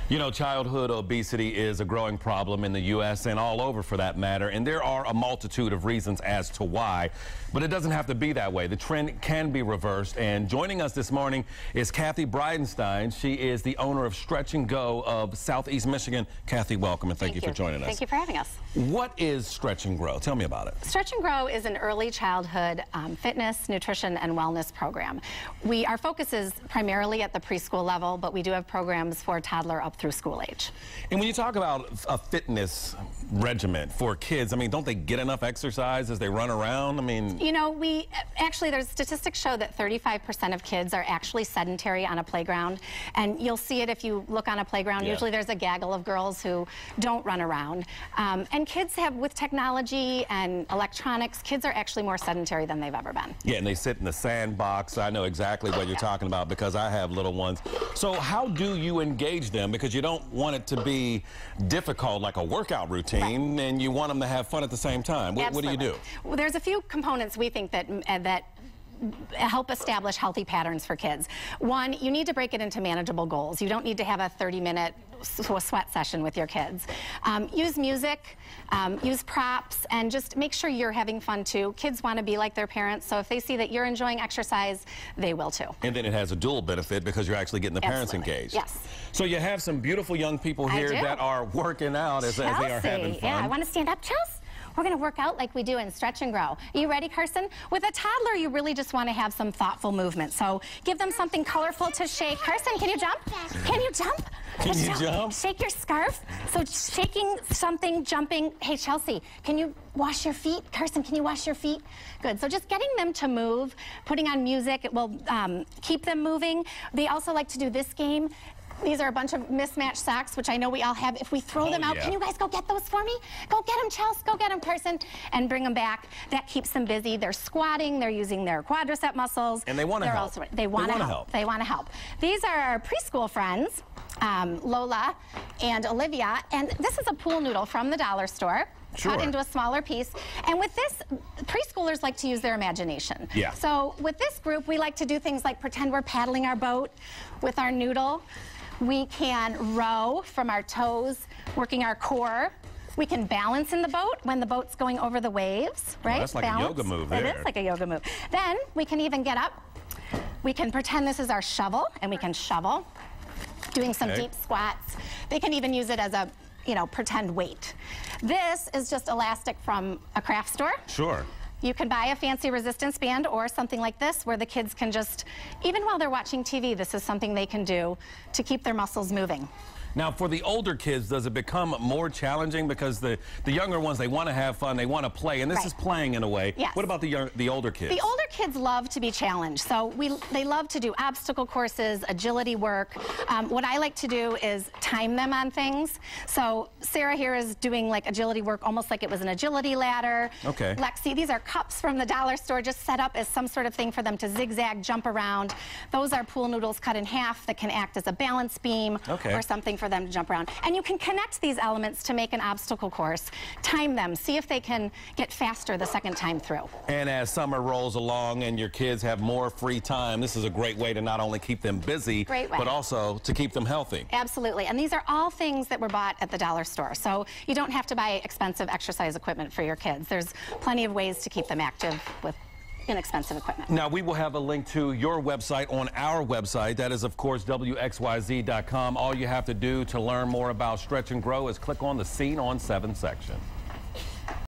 You know, childhood obesity is a growing problem in the U.S. and all over for that matter, and there are a multitude of reasons as to why, but it doesn't have to be that way. The trend can be reversed, and joining us this morning is Kathy Bridenstine. She is the owner of Stretch and Go of Southeast Michigan. Kathy, welcome, and thank you for joining us. Thank you for having us. What is Stretch and Grow? Tell me about it. Stretch and Grow is an early childhood fitness, nutrition, and wellness program. Our focus is primarily at the preschool level, but we do have programs for toddler up through school age. And when you talk about a fitness regimen for kids, I mean, don't they get enough exercise as they run around? I mean, you know, there's statistics show that 35% of kids are actually sedentary on a playground, and you'll see it if you look on a playground. Yeah. Usually there's a gaggle of girls who don't run around. And kids with technology and electronics, kids are actually more sedentary than they've ever been. Yeah, and they sit in the sandbox. I know exactly what you're talking about because I have little ones. So how do you engage them? Because you don't want it to be difficult like a workout routine, and you want them to have fun at the same time. What do you do? Well, there's a few components we think that help establish healthy patterns for kids. One, you need to break it into manageable goals. You don't need to have a 30-minute sweat session with your kids. Use music, use props, and just make sure you're having fun too. Kids want to be like their parents, so if they see that you're enjoying exercise, they will too. And then it has a dual benefit because you're actually getting the parents engaged. Yes. So you have some beautiful young people here that are working out as they are having fun. Yeah, I want to stand up, Chelsea. We're going to work out like we do in Stretch and Grow. Are you ready, Carson? With a toddler, you really just want to have some thoughtful movement. So give them something colorful to shake. Carson, can you jump? Can you jump? Can you jump? Shake your scarf. So shaking something, jumping. Hey, Chelsea, can you wash your feet? Carson, can you wash your feet? Good. So just getting them to move, putting on music, it will keep them moving. They also like to do this game. These are a bunch of mismatched socks, which I know we all have. If we throw them out, can you guys go get those for me? Go get them, Chelsea. Go get them, Carson, and bring them back. That keeps them busy. They're squatting. They're using their quadricep muscles. And they want to help. They want to help. They want to help. These are our preschool friends, Lola and Olivia. And this is a pool noodle from the dollar store. Cut into a smaller piece. And with this, preschoolers like to use their imagination. Yeah. So with this group, we like to do things like pretend we're paddling our boat with our noodle. We can row from our toes, working our core. We can balance in the boat when the boat's going over the waves, right? Oh, that's like a yoga move there. It is like a yoga move. Then we can even get up. We can pretend this is our shovel, and we can shovel, doing some deep squats. They can even use it as a, pretend weight. This is just elastic from a craft store. Sure. You can buy a fancy resistance band or something like this where the kids can just, even while they're watching TV, this is something they can do to keep their muscles moving. Now, for the older kids, does it become more challenging? Because the younger ones, they want to have fun, they want to play, and this is playing in a way. Yes. What about the older kids? The older kids love to be challenged, so they love to do obstacle courses, agility work. What I like to do is time them on things. So Sarah here is doing like agility work, almost like it was an agility ladder. Okay. Lexi, these are cups from the dollar store, just set up as some sort of thing for them to zigzag, jump around. Those are pool noodles cut in half that can act as a balance beam or something for them to jump around. And you can connect these elements to make an obstacle course. Time them, see if they can get faster the second time through. And as summer rolls along and your kids have more free time, this is a great way to not only keep them busy, but also to keep them healthy. Absolutely. And these are all things that were bought at the dollar store. So you don't have to buy expensive exercise equipment for your kids. There's plenty of ways to keep them active with inexpensive equipment. Now, we will have a link to your website on our website. That is, of course, WXYZ.com. All you have to do to learn more about Stretch and Grow is click on the Scene on 7 section.